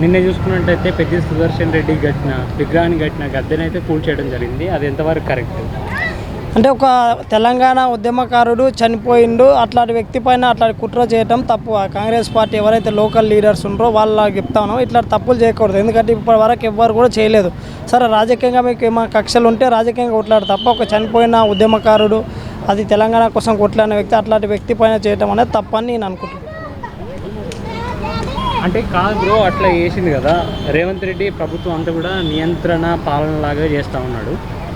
నిన్న చూసుకున్నట్టయితే పెద్ది సుదర్శన్ రెడ్డి విగ్రహాన్ని కట్టిన గద్దెనైతే కూల్చేయడం జరిగింది. అది ఎంతవరకు కరెక్ట్? అంటే ఒక తెలంగాణ ఉద్యమకారుడు చనిపోయిండు, అట్లాంటి వ్యక్తి పైన అట్లాంటి కుట్ర చేయడం తప్పు. కాంగ్రెస్ పార్టీ ఎవరైతే లోకల్ లీడర్స్ ఉంటారో వాళ్ళకి చెప్తాను, ఇట్లాంటి తప్పులు చేయకూడదు. ఎందుకంటే ఇప్పటి వరకు ఎవ్వరు కూడా చేయలేదు. సరే రాజకీయంగా మీకు ఏమైనా కక్షలు ఉంటే రాజకీయంగా కొట్లాడు తప్ప ఒక చనిపోయిన ఉద్యమకారుడు, అది తెలంగాణ కోసం కొట్లాడిన వ్యక్తి, అట్లాంటి వ్యక్తి పైన చేయడం అనేది తప్పని నేను అనుకుంటున్నాను. అంటే కాదు బ్రో, అట్లా చేసింది కదా రేవంత్ రెడ్డి ప్రభుత్వం అంతా కూడా నియంత్రణ పాలనలాగా చేస్తూ ఉన్నాడు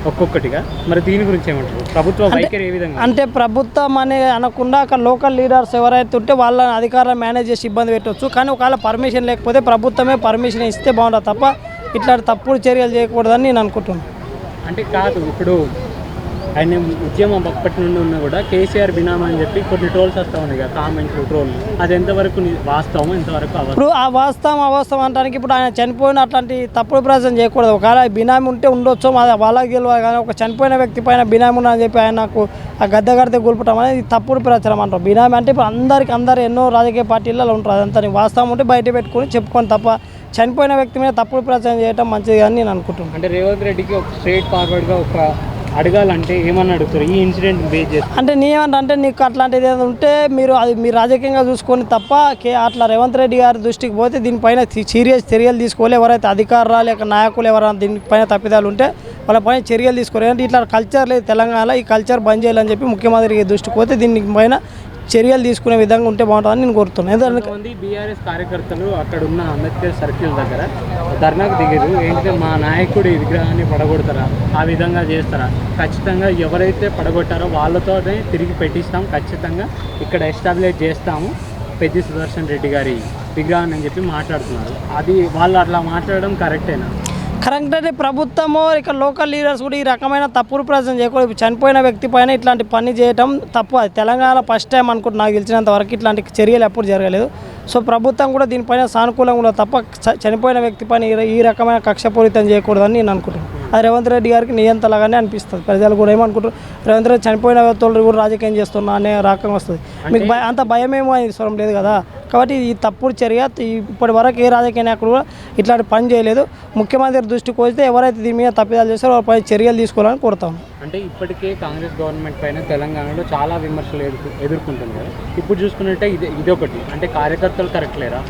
ఒక్కొక్కటిగా. మరి దీని గురించి ఏమంటారు? ప్రభుత్వ వైఖరి ఏ విధంగా? అంటే ప్రభుత్వం అనే అనకుండా అక్కడ లోకల్ లీడర్స్ ఎవరైతే ఉంటే వాళ్ళ అధికారులు మేనేజ్ చేసి ఇబ్బంది పెట్టవచ్చు. కానీ ఒకవేళ పర్మిషన్ లేకపోతే ప్రభుత్వమే పర్మిషన్ ఇస్తే బాగుంటుంది తప్ప ఇట్లాంటి తప్పుడు చర్యలు చేయకూడదని నేను అనుకుంటున్నాను. అంటే కాదు, ఇప్పుడు ఆయన ఉద్యమం అప్పటి నుండి ఉన్నా కూడా కేసీఆర్ బినామా అని చెప్పి కొన్ని ట్రోల్స్ వస్తూ ఉన్నాయి కదా, కామెంట్లు ట్రోల్. అది ఎంతవరకు వాస్తవం, ఎంతవరకు ఇప్పుడు ఆ వాస్తవం అవాస్తవం అంటానికి ఇప్పుడు ఆయన చనిపోయిన అట్లాంటి తప్పుడు ప్రచారం చేయకూడదు. ఒకవేళ బినామీ ఉంటే ఉండొచ్చు, వాళ్ళకి గెలవాలి. కానీ ఒక చనిపోయిన వ్యక్తి పైన బినామీ ఉన్నదని చెప్పి ఆయన నాకు ఆ గద్దె గడితే గొల్పటం అనేది తప్పుడు ప్రచారం అంటారు. బినామీ అంటే ఇప్పుడు అందరూ ఎన్నో రాజకీయ పార్టీలలో ఉంటారు. అదంతా వాస్తవం ఉంటే బయట పెట్టుకొని చెప్పుకొని తప్ప చనిపోయిన వ్యక్తి మీద తప్పుడు ప్రచారం చేయడం మంచిది అని నేను అనుకుంటున్నాను. అంటే రేవంత్ రెడ్డికి ఒక స్ట్రైట్ ఫార్వర్డ్గా ఒక అడగాలంటే ఏమన్నా అడుగుతారు ఈ ఇన్సిడెంట్ బేస్ చేసి? అంటే నేనేమంటే నీకు అట్లాంటిది ఏదో ఉంటే మీరు అది మీరు రాజకీయంగా చూసుకొని తప్ప అట్లా రేవంత్ రెడ్డి గారి దృష్టికి పోతే దీనిపైన సీరియస్ చర్యలు తీసుకోవాలి. ఎవరైతే అధికారులు లేక నాయకులు ఎవరైనా దీనిపైన తప్పిదాలు ఉంటే వాళ్ళపైన చర్యలు తీసుకోవాలి. అంటే ఇట్లా కల్చర్ లేదు తెలంగాణలో, ఈ కల్చర్ బంద్ చేయాలని చెప్పి ముఖ్యమంత్రికి దృష్టికి పోతే దీనిపైన చర్యలు తీసుకునే విధంగా ఉంటే బాగుంటుందని నేను కోరుతున్నాను. ఎందుకంటే బీఆర్ఎస్ కార్యకర్తలు అక్కడ ఉన్న అంబేద్కర్ సర్కిల్ దగ్గర ధర్నాకు దిగారు. ఏంటంటే మా నాయకుడి విగ్రహాన్ని పడగొడతారా, ఆ విధంగా చేస్తారా, ఖచ్చితంగా ఎవరైతే పడగొట్టారో వాళ్ళతోనే తిరిగి పెట్టిస్తాం, ఖచ్చితంగా ఇక్కడ ఎస్టాబ్లిష్ చేస్తాము పెద్ది సుదర్శన్ రెడ్డి గారి విగ్రహాన్ని అని చెప్పి మాట్లాడుతున్నారు. అది వాళ్ళు అట్లా మాట్లాడడం కరెక్టేనా? కరెక్ట్. అంటే ప్రభుత్వము ఇక్కడ లోకల్ లీడర్స్ కూడా ఈ రకమైన తప్పుడు ప్రచారం చేయకూడదు. చనిపోయిన వ్యక్తి పైన ఇట్లాంటి పని చేయడం తప్పు. అది తెలంగాణ ఫస్ట్ టైం అనుకుంటున్నా, నాకు తెలిసినంత వరకు ఇట్లాంటి చర్యలు ఎప్పుడు జరగలేదు. సో ప్రభుత్వం కూడా దీనిపైన సానుకూలంగా ఉండదు తప్ప చనిపోయిన వ్యక్తి పైన ఈ రకమైన కక్షపూరితం చేయకూడదని నేను అనుకుంటున్నాను. అది రేవంత్ రెడ్డి గారికి నియంతలాగానే అనిపిస్తుంది. ప్రజలు కూడా ఏమనుకుంటారు, రేవంత్ రెడ్డి చనిపోయిన వ్యక్తులు కూడా రాజకీయం చేస్తున్నా అనే రకం వస్తుంది. మీకు అంత భయమేమో అవసరం లేదు కదా. కాబట్టి ఈ తప్పుడు చర్య ఇప్పటి వరకు ఏ రాజకీయ నాయకుడు కూడా ఇట్లాంటి పని చేయలేదు. ముఖ్యమంత్రి దృష్టికి వస్తే ఎవరైతే దీని మీద తప్పిదాలు చేస్తారో వాళ్ళపై చర్యలు తీసుకోవాలని కోరుతాను. అంటే ఇప్పటికే కాంగ్రెస్ గవర్నమెంట్ పైన తెలంగాణలో చాలా విమర్శలు ఎదుర్కొంటుంది కదా. ఇప్పుడు చూసుకున్నట్టే ఇదొకటి, అంటే కార్యకర్తలు కరెక్ట్ లేరా,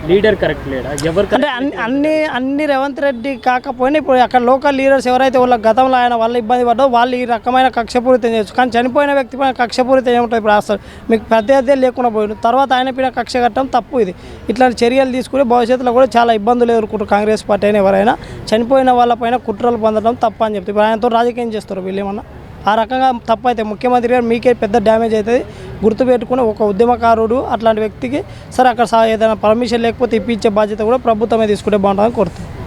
లీడర్ కరెక్ట్ లేడా, ఎవరు అంటే అన్ని రేవంత్ రెడ్డి కాకపోయినా ఇప్పుడు అక్కడ లోకల్ లీడర్స్ ఎవరైతే వాళ్ళ గతంలో ఆయన వల్ల ఇబ్బంది పడ్డో వాళ్ళు ఈ రకమైన కక్షపూరితం చేయొచ్చు. కానీ చనిపోయిన వ్యక్తి పైన కక్షపూరితం ఏముంటుంది? ఇప్పుడు అసలు మీకు పెద్ద లేకుండా పోయింది, తర్వాత ఆయన పైన కక్ష కట్టడం తప్పు. ఇది ఇట్లాంటి చర్యలు తీసుకుని భవిష్యత్తులో కూడా చాలా ఇబ్బందులు ఎదుర్కొంటారు కాంగ్రెస్ పార్టీ అయినా ఎవరైనా. చనిపోయిన వాళ్ళపైన కుట్రలు పొందడం తప్పు అని చెప్తే ఇప్పుడు ఆయనతో రాజకీయం చేస్తారు వీళ్ళు ఏమన్నా. ఆ రకంగా తప్పు అయితే ముఖ్యమంత్రి గారు మీకే పెద్ద డ్యామేజ్ అవుతుంది. గుర్తుపెట్టుకుని ఒక ఉద్యమకారుడు అట్లాంటి వ్యక్తికి సరే అక్కడ ఏదైనా పర్మిషన్ లేకపోతే ఇప్పించే బాధ్యత కూడా ప్రభుత్వమే తీసుకుంటే బాగుంటుందని కోరుతుంది.